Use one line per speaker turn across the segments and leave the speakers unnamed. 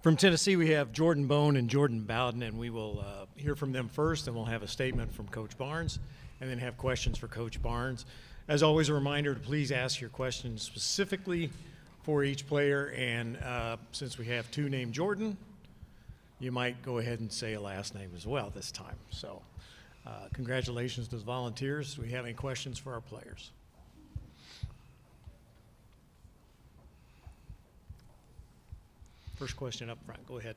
From Tennessee, we have Jordan Bowden and Jordan Bowden, and we will hear from them first, and we'll have a statement from Coach Barnes, and then have questions for Coach Barnes. As always, a reminder to please ask your questions specifically for each player, and since we have two named Jordan, you might go ahead and say a last name as well this time. So congratulations to the volunteers. Do we have any questions for our players? First question up front. Go ahead.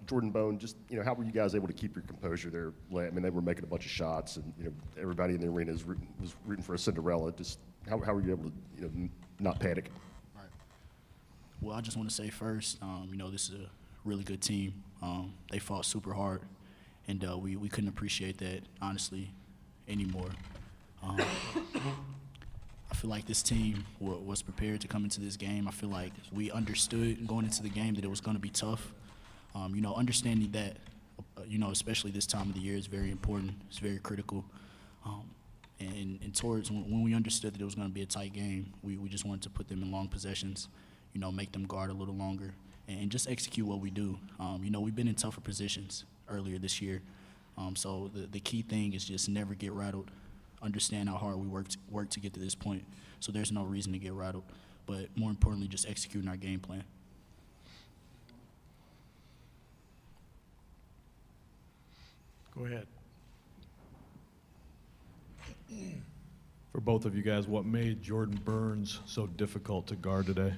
Jordan Bowden, just, how were you guys able to keep your composure there? I mean, they were making a bunch of shots, and, everybody in the arena was rooting for a Cinderella. Just how were you able to, not panic?
Right. Well, I just want to say first, this is a really good team. They fought super hard, and we couldn't appreciate that, honestly, anymore. I feel like this team was prepared to come into this game. I feel like we understood going into the game that it was going to be tough. Understanding that, especially this time of the year is very important. It's very critical. And towards when we understood that it was going to be a tight game, we just wanted to put them in long possessions, make them guard a little longer, and just execute what we do. We've been in tougher positions earlier this year. So the key thing is just never get rattled. Understand how hard we worked to get to this point, so there's no reason to get rattled. But more importantly, just executing our game plan.
Go ahead.
For both of you guys, what made Jordan Burns so difficult to guard today?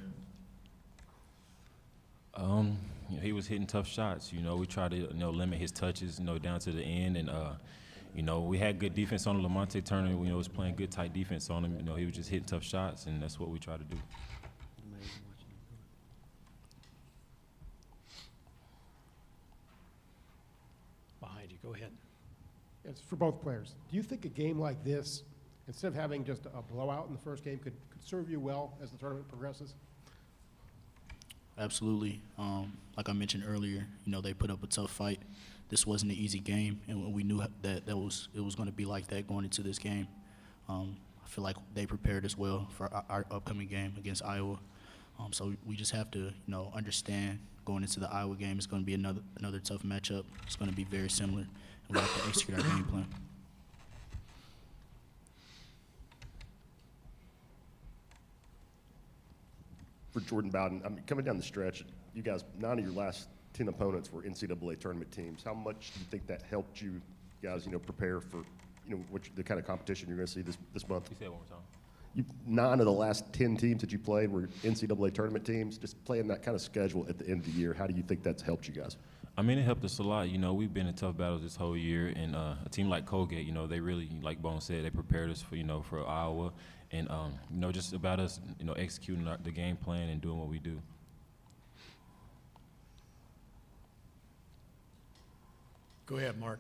He was hitting tough shots. We tried to limit his touches, down to the end, and we had good defense on him. Lamonte Turner, was playing good tight defense on him. He was just hitting tough shots, and that's what we try to do.
Behind you, go ahead.
It's for both players. Do you think a game like this, instead of having just a blowout in the first game, could serve you well as the tournament progresses?
Absolutely. Like I mentioned earlier, they put up a tough fight. This wasn't an easy game, and we knew that it was going to be like that going into this game. I feel like they prepared us well for our upcoming game against Iowa. So we just have to, understand going into the Iowa game, it's going to be another tough matchup. It's going to be very similar, and we have to execute our game plan.
For Jordan Bowden, coming down the stretch, you guys, 9 of your last 10 opponents were NCAA tournament teams. How much do you think that helped you guys, prepare for, the kind of competition you're going to see this month?
You say it one more time.
9 of the last 10 teams that you played were NCAA tournament teams. Just playing that kind of schedule at the end of the year, how do you think that's helped you guys?
It helped us a lot. We've been in tough battles this whole year, and a team like Colgate, they really, like Bone said, they prepared us for Iowa, and just about us, executing the game plan and doing what we do.
Go ahead, Mark.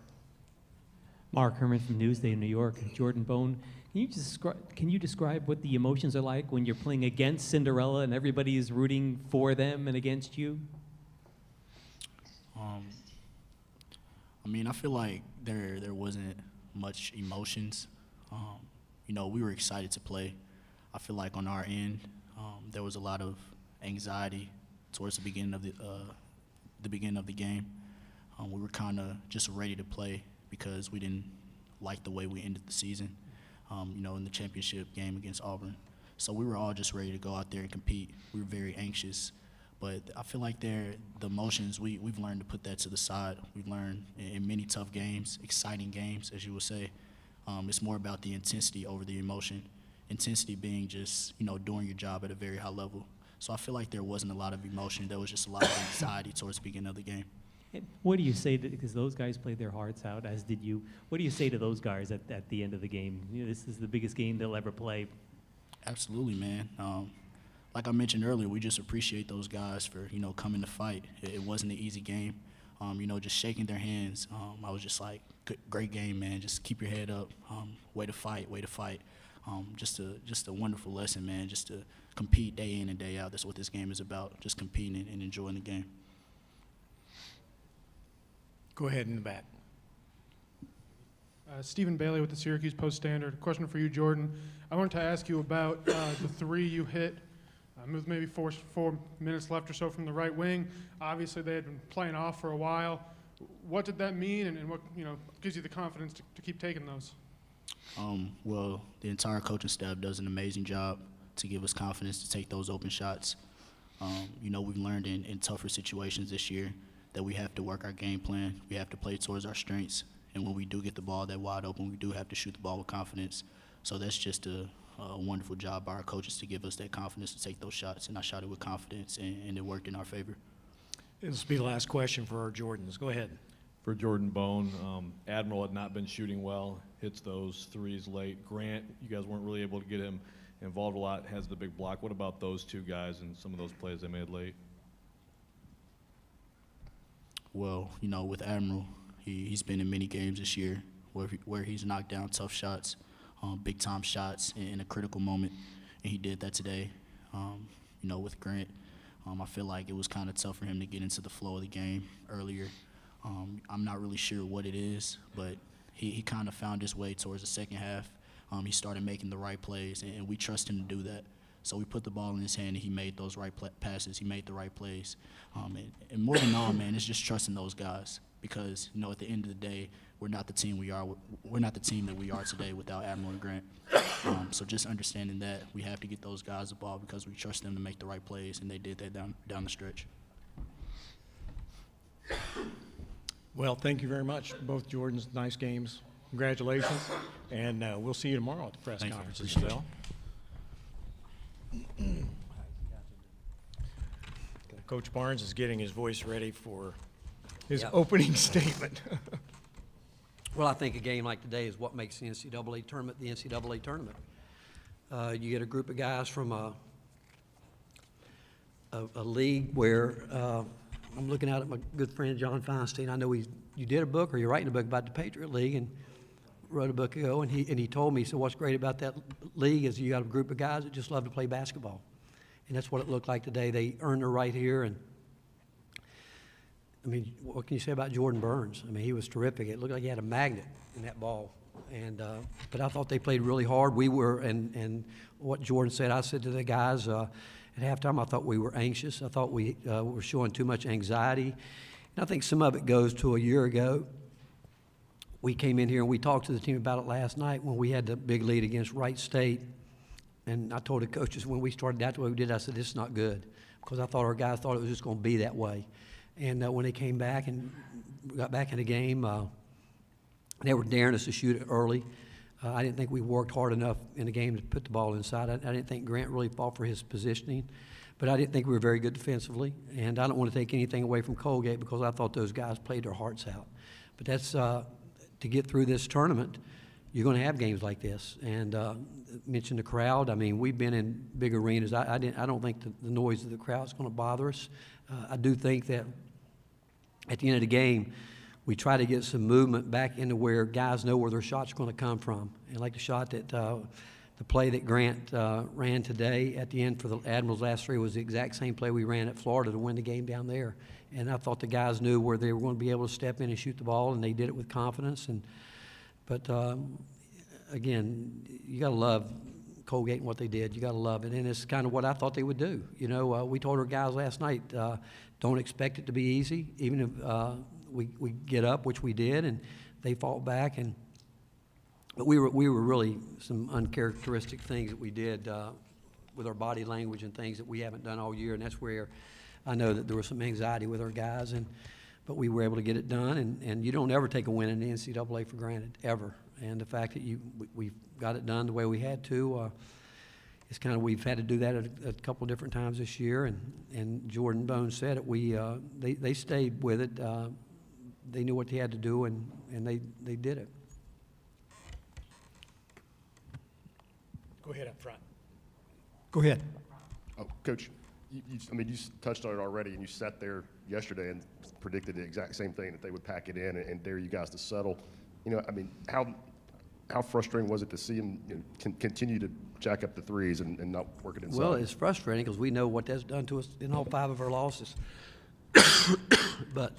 Mark Herman from Newsday in New York. Jordan Bowden, can you describe what the emotions are like when you're playing against Cinderella and everybody is rooting for them and against you?
I feel like there wasn't much emotions. We were excited to play. I feel like on our end, there was a lot of anxiety towards the beginning of the game. We were kind of just ready to play because we didn't like the way we ended the season, in the championship game against Auburn. So we were all just ready to go out there and compete. We were very anxious. But I feel like the emotions, we've learned to put that to the side. We've learned in many tough games, exciting games, as you would say, it's more about the intensity over the emotion. Intensity being just, doing your job at a very high level. So I feel like there wasn't a lot of emotion. There was just a lot of anxiety towards the beginning of the game.
And what do you say, because those guys played their hearts out, as did you. What do you say to those guys at the end of the game? This is the biggest game they'll ever play.
Absolutely, man. Like I mentioned earlier, we just appreciate those guys for, coming to fight. It wasn't an easy game. Just shaking their hands, I was just like, great game, man. Just keep your head up. Way to fight. Just a wonderful lesson, man. Just to compete day in and day out. That's what this game is about, just competing and enjoying the game.
Go ahead in the back.
Stephen Bailey with the Syracuse Post-Standard. Question for you, Jordan. I wanted to ask you about the three you hit with maybe four minutes left or so from the right wing. Obviously, they had been playing off for a while. What did that mean, and what gives you the confidence to keep taking those?
Well, the entire coaching staff does an amazing job to give us confidence to take those open shots. We've learned in tougher situations this year that we have to work our game plan. We have to play towards our strengths. And when we do get the ball that wide open, we do have to shoot the ball with confidence. So that's just a wonderful job by our coaches to give us that confidence to take those shots. And I shot it with confidence, and it worked in our favor.
This will be the last question for our Jordans. Go ahead.
For Jordan Bone, Admiral had not been shooting well, hits those threes late. Grant, you guys weren't really able to get him involved a lot, has the big block. What about those two guys and some of those plays they made late?
Well, with Admiral, he's been in many games this year where he's knocked down tough shots, big-time shots in a critical moment, and he did that today. With Grant, I feel like it was kind of tough for him to get into the flow of the game earlier. I'm not really sure what it is, but he kind of found his way towards the second half. He started making the right plays, and we trust him to do that. So we put the ball in his hand, and he made those right passes. He made the right plays. And more than all, man, it's just trusting those guys because, at the end of the day, we're not the team we are. We're not the team that we are today without Admiral and Grant. So just understanding that we have to get those guys the ball because we trust them to make the right plays, and they did that down the stretch.
Well, thank you very much, both Jordans. Nice games. Congratulations. And we'll see you tomorrow at the press
Thank you.
conference as
Appreciate
well. Coach Barnes is getting his voice ready for his opening statement.
Well, I think a game like today is what makes the NCAA tournament the NCAA tournament. You get a group of guys from a league where I'm looking out at my good friend John Feinstein. I know you did a book, or you're writing a book about the Patriot League, and wrote a book ago, and he told me, so what's great about that league is you got a group of guys that just love to play basketball. And that's what it looked like today. They earned their right here, and I mean, what can you say about Jordan Burns? I mean, he was terrific. It looked like he had a magnet in that ball. And but I thought they played really hard. We were, and what Jordan said, I said to the guys at halftime, I thought we were anxious. I thought we were showing too much anxiety. And I think some of it goes to a year ago. We came in here and we talked to the team about it last night when we had the big lead against Wright State. And I told the coaches when we started out the way we did, I said, this is not good. Because I thought our guys thought it was just going to be that way. And when they came back and got back in the game, they were daring us to shoot it early. I didn't think we worked hard enough in the game to put the ball inside. I didn't think Grant really fought for his positioning. But I didn't think we were very good defensively. And I don't want to take anything away from Colgate because I thought those guys played their hearts out. But that's to get through this tournament, you're going to have games like this. And mention the crowd. I mean, we've been in big arenas. I don't think the noise of the crowd is going to bother us. I do think that at the end of the game, we try to get some movement back into where guys know where their shots are going to come from. And like the shot that the play that Grant ran today at the end for the Admirals' last three was the exact same play we ran at Florida to win the game down there. And I thought the guys knew where they were going to be able to step in and shoot the ball, and they did it with confidence. But again, you got to love Colgate and what they did. You got to love it, and it's kind of what I thought they would do. You know, we told our guys last night, don't expect it to be easy, even if we get up, which we did, and they fought back. But we were really some uncharacteristic things that we did with our body language and things that we haven't done all year, and that's where I know that there was some anxiety with our guys, but we were able to get it done. And you don't ever take a win in the NCAA for granted, ever. And the fact that we got it done the way we had to, it's kind of, we've had to do that a couple different times this year. And Jordan Bone said it. They stayed with it. They knew what they had to do, and they did it.
Go ahead up front. Go ahead.
Oh, Coach, you touched on it already, and you sat there yesterday and predicted the exact same thing, that they would pack it in and dare you guys to settle. You know, I mean, how frustrating was it to see them continue to jack up the threes and not work it inside?
Well, it's frustrating because we know what that's done to us in all 5 of our losses. But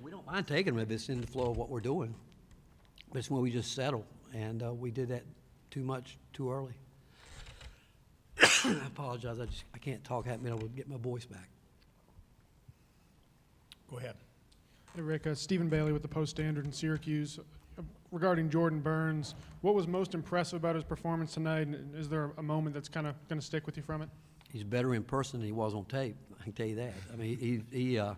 we don't mind taking them if it's in the flow of what we're doing. But it's when we just settle, and we did that too much too early. I apologize. I can't talk. I haven't been able to get my voice back.
Go ahead.
Hey, Rick, Stephen Bailey with the Post-Standard in Syracuse. Regarding Jordan Burns, what was most impressive about his performance tonight, and is there a moment that's kind of going to stick with you from it?
He's better in person than he was on tape. I can tell you that. I mean,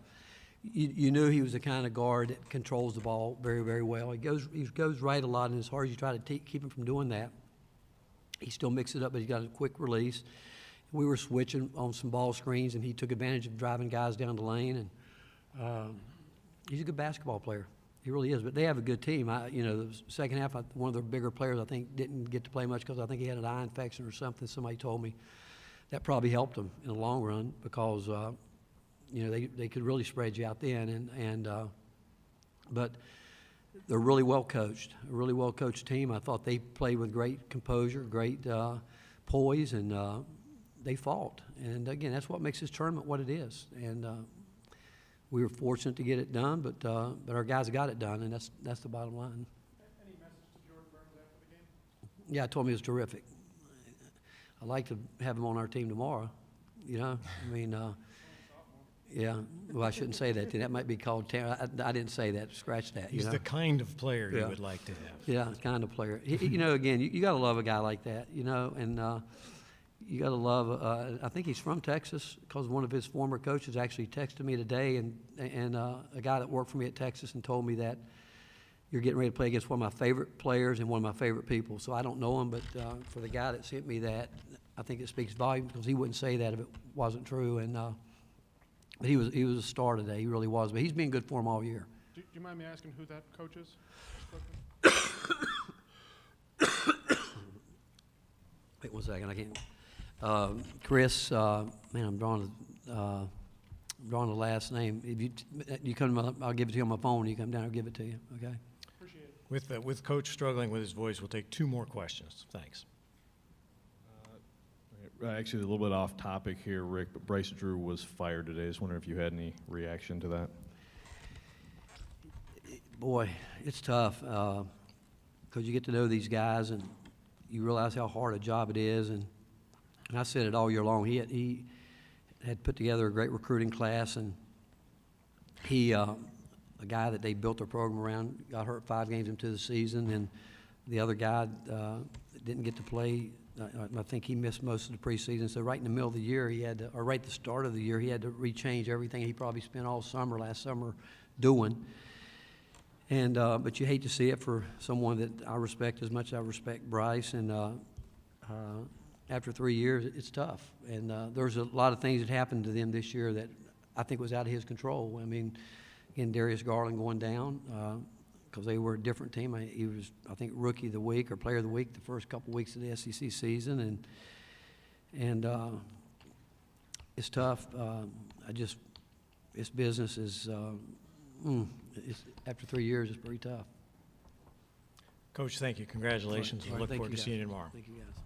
you knew he was the kind of guard that controls the ball very, very well. He goes right a lot, and as hard as you try to keep him from doing that, he still mixes it up, but he's got a quick release. We were switching on some ball screens, and he took advantage of driving guys down the lane, and he's a good basketball player. He really is, but they have a good team. The second half, one of their bigger players, I think, didn't get to play much because I think he had an eye infection or something. Somebody told me that probably helped them in the long run because they could really spread you out then. But they're really well coached, a really well coached team. I thought they played with great composure, great poise, and they fought. And again, that's what makes this tournament what it is. And we were fortunate to get it done, but our guys got it done, and that's the bottom line.
Any message to Jordan Burns after the game?
Yeah, I told him he was terrific. I'd like to have him on our team tomorrow. I mean, yeah. Well, I shouldn't say that. That might be called I didn't say that. Scratch that.
He's the kind of player you would like to have.
Yeah, kind of player. Again, you got to love a guy like that, and you got to love. I think he's from Texas because one of his former coaches actually texted me today, and a guy that worked for me at Texas and told me that you're getting ready to play against one of my favorite players and one of my favorite people. So I don't know him, but for the guy that sent me that, I think it speaks volumes because he wouldn't say that if it wasn't true. And but he was a star today. He really was. But he's been good for him all year.
Do you mind me asking who that coach is?
Wait 1 second. I can't. Chris. Man, I'm drawing the last name. If you come, I'll give it to you on my phone. You come down, I'll give it to you. Okay.
Appreciate it.
With Coach struggling with his voice, we'll take 2 more questions. Thanks.
Actually, a little bit off topic here, Rick, but Bryce Drew was fired today. I was wondering if you had any reaction to that.
Boy, it's tough because you get to know these guys and you realize how hard a job it is. And I said it all year long. He had put together a great recruiting class, and he, a guy that they built their program around, got hurt 5 games into the season, and the other guy didn't get to play. I think he missed most of the preseason. So right in the middle of the year, or right at the start of the year, he had to rechange everything he probably spent all last summer doing. And but you hate to see it for someone that I respect as much as I respect Bryce. And after 3 years, it's tough. And there's a lot of things that happened to them this year that I think was out of his control. I mean, again, Darius Garland going down. Because they were a different team. He was, I think, Rookie of the Week or Player of the Week the first couple weeks of the SEC season, and it's tough. This business is, after 3 years, it's pretty tough.
Coach, thank you. Congratulations.
All right,
We look
thank
forward
you,
to seeing
guys.
you tomorrow.
Thank you, guys.